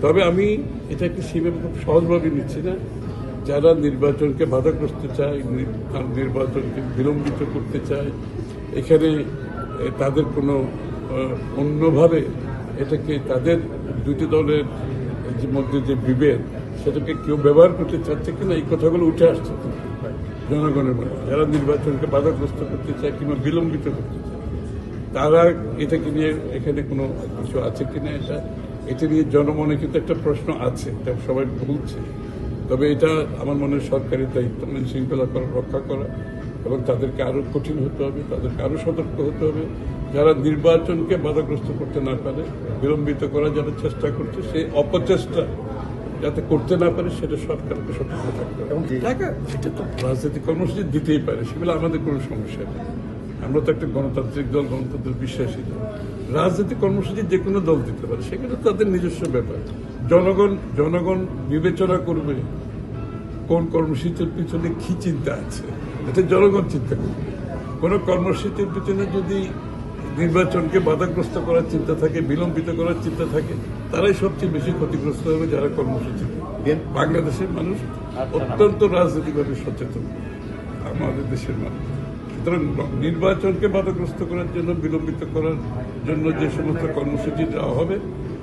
তবে আমি এটাকে সেভাবে খুব সহজভাবে নিচ্ছি না। যারা নির্বাচনকে বাধাগ্রস্ত চায়, নির্বাচনকে বিলম্বিত করতে চায়, এখানে তাদের কোনো অন্যভাবে এটাকে তাদের দুটি দলের মধ্যে যে বিভেদ সেটাকে কেউ ব্যবহার করতে চাচ্ছে কিনা এই কথাগুলো উঠে আসছে জনগণের মধ্যে। যারা নির্বাচনকে বাধাগ্রস্ত করতে চায় কিংবা বিলম্বিত করতে চায় তারা এটাকে নিয়ে এখানে কোনো কিছু আছে কিনা এটা নিয়ে জনমনে কিন্তু একটা প্রশ্ন আছে, এটা সবাই বলছে। তবে এটা আমার মনে হয় সরকারি দায়িত্ব আইন শৃঙ্খলা রক্ষা করা এবং তাদেরকে আরো কঠিন হতে হবে, তাদেরকে আরো সতর্ক হতে হবে। যারা নির্বাচনকে বাধাগ্রস্ত করতে না পারে, বিলম্বিত করার যারা চেষ্টা করছে সেই অপচেষ্টা যাতে করতে না পারে সেটা সরকারকে সতর্ক থাকতে হবে। টাকা সেটা তো রাজনৈতিক কর্মসূচি দিতেই পারে, সেগুলো আমাদের কোনো সমস্যা নেই। আমরা তো একটা গণতান্ত্রিক দল, গণতন্ত্রের বিশ্বাসী দল। রাজনৈতিক কর্মসূচি যে কোনো দল দিতে পারে, সেগুলো তাদের নিজস্ব ব্যাপার। জনগণ বিবেচনা করবে কোন কর্মসূচির পিছনে কি চিন্তা আছে, এটা জনগণ চিন্তা করবে। কোন কর্মসূচির পিছনে যদি নির্বাচনকে বাধাগ্রস্ত করার চিন্তা থাকে, বিলম্বিত করার চিন্তা থাকে, তারাই সবচেয়ে বেশি ক্ষতিগ্রস্ত হবে। যারা কর্মসূচি বাংলাদেশের মানুষ অত্যন্ত রাজনৈতিকভাবে সচেতন, আমাদের দেশের মানুষ। সুতরাং নির্বাচনকে বাধাগ্রস্ত করার জন্য, বিলম্বিত করার জন্য যে সমস্ত কর্মসূচি দেওয়া হবে,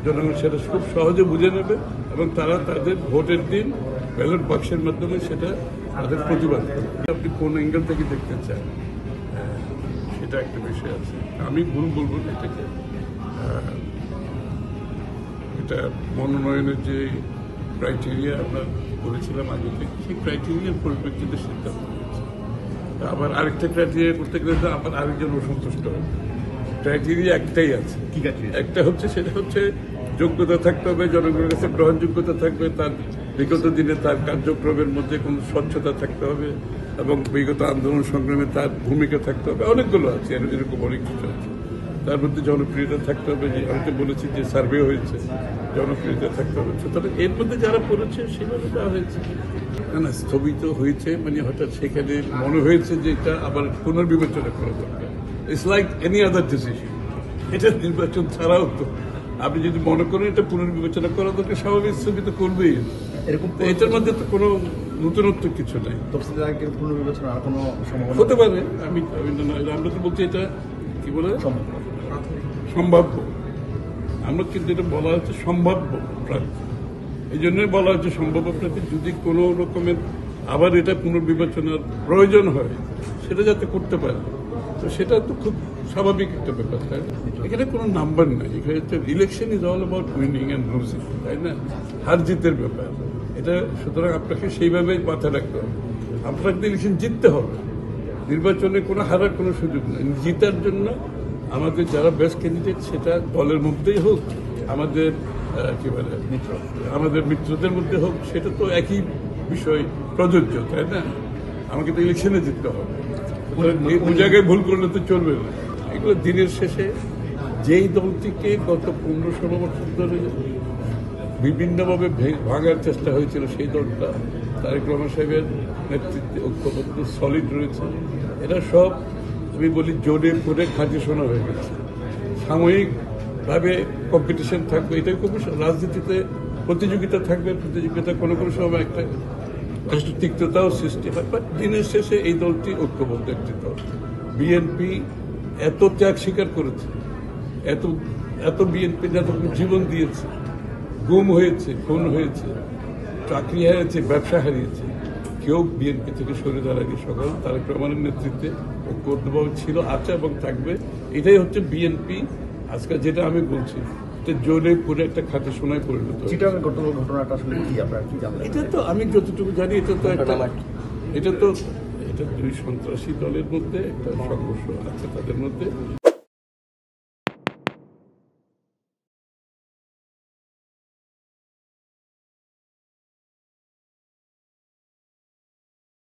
জনগণ সেটা খুব সহজে বুঝে নেবে এবং তারা তাদের ভোটের দিন ব্যালট বাক্সের মাধ্যমে সেটা তাদের প্রতিবাদ করবে। আপনি কোন অ্যাঙ্গেল থেকে দেখতে চান সেটা একটা বিষয় আছে। আমি ভুল বলবো না এটাকে। এটা মনোনয়নের যে ক্রাইটেরিয়া আমরা বলেছিলাম আগে থেকে, সেই ক্রাইটেরিয়ার পরিপ্রেক্ষিতে সিদ্ধান্ত নিয়েছে। আবার আরেকটা ক্রাইটেরিয়া করতে গেলে তো আবার আরেকজন অসন্তুষ্ট হবে। ক্রাইটেরিয়া একটাই আছে, একটা হচ্ছে সেটা হচ্ছে যোগ্যতা থাকতে হবে, জনগণের কাছে গ্রহণযোগ্যতা থাকবে, তার বিগত দিনে তার কার্যক্রমের মধ্যে কোনো স্বচ্ছতা থাকতে হবে এবং বিগত আন্দোলন সংগ্রামে তার ভূমিকা থাকতে হবে। অনেকগুলো আছে, এরকম অনেক কিছু আছে। তার মধ্যে জনপ্রিয়তা থাকতে হবে, যে আমি তো বলেছি যে সার্ভে হয়েছে, জনপ্রিয়তা থাকতে হবে। সুতরাং এর মধ্যে যারা পড়েছে সেভাবে দেওয়া হয়েছে। না স্থগিত হয়েছে মানে হঠাৎ সেখানে মনে হয়েছে যে এটা আবার পুনর্বিবেচনা করা দরকার। It's like any other decision. এটা নির্বাচন ছাড়াও তো আপনি যদি মনে করেন এটা পুনর্বিবেচনা করা দরকার, স্বাভাবিক স্থগিত করবেই। এরকম এটার মধ্যে তো কোনো নতুনত্ব কিছু নাই। পুনর্বিবেচনা আর কোনো সম্ভাবনা হতে পারে। আমরা তো বলছি এটা কি বলে সম্ভাব্য। আমরা কিন্তু এটা বলা হচ্ছে সম্ভাব্য প্রার্থী, এই জন্যই বলা হচ্ছে সম্ভাব্য প্রার্থী। যদি কোনো রকমের আবার এটা পুনর্বিবেচনার প্রয়োজন হয় সেটা যাতে করতে পারে, তো সেটা তো খুব স্বাভাবিক একটা ব্যাপার, তাই না? এখানে কোনো নাম্বার নাই। এখানে election is all about winning and losing, তাই না? হার জিতের ব্যাপার এটা। সুতরাং আপনাকে সেইভাবে মাথায় রাখতে হবে। আপনাকে ইলেকশন জিততে হবে, নির্বাচনে কোনো হারার কোনো সুযোগ নেই। জিতার জন্য আমাদের যারা বেস্ট ক্যান্ডিডেট, সেটা দলের মধ্যেই হোক, আমাদের কি বলে আমাদের মিত্রদের মধ্যে হোক, সেটা তো একই বিষয় প্রযোজ্য, তাই না? আমাকে তো ইলেকশনে জিততে হবে। ওই জায়গায় ভুল করলে তো চলবে না। এগুলো দিনের শেষে যেই দলটিকে গত 15-16 বছর ধরে বিভিন্নভাবে ভাঙার চেষ্টা হয়েছিল, সেই দলটা তারেক রহমান সাহেবের নেতৃত্বে ঐক্যবদ্ধ সলিড রয়েছে। এটা সব আমি বলি জোরে করে খাঁটি শোনা হয়ে গেছে। সাময়িকভাবে কম্পিটিশন থাকবে, এটাই খুব রাজনীতিতে প্রতিযোগিতা থাকবে। প্রতিযোগিতা কোনো কোনো সময় একটা তিক্ততাও সৃষ্টি হয়, বাট দিনের শেষে এই দলটি ঐক্যবদ্ধ একটি দল। বিএনপি এত ত্যাগ স্বীকার করেছে, এত বিএনপি এত জীবন দিয়েছে, গুম হয়েছে, খুন হয়েছে, চাকরি হারিয়েছে, ব্যবসা হারিয়েছে, কেউ বিএনপি থেকে সরে দাঁড়ায়নি। সকল তারেক রহমানের নেতৃত্বে ঐক্যবদ্ধভাবে ছিল, আছে এবং থাকবে। এটাই হচ্ছে বিএনপি। আজকে যেটা আমি বলছি জোরে করে একটা খাতে শোনায় পরিণত। ঘটনাটা আসলে কি আপনারা কি জানেন? এটা তো আমি যতটুকু জানি এটা দুই সন্ত্রাসী দলের মধ্যে একটা সংঘর্ষ আছে তাদের মধ্যে।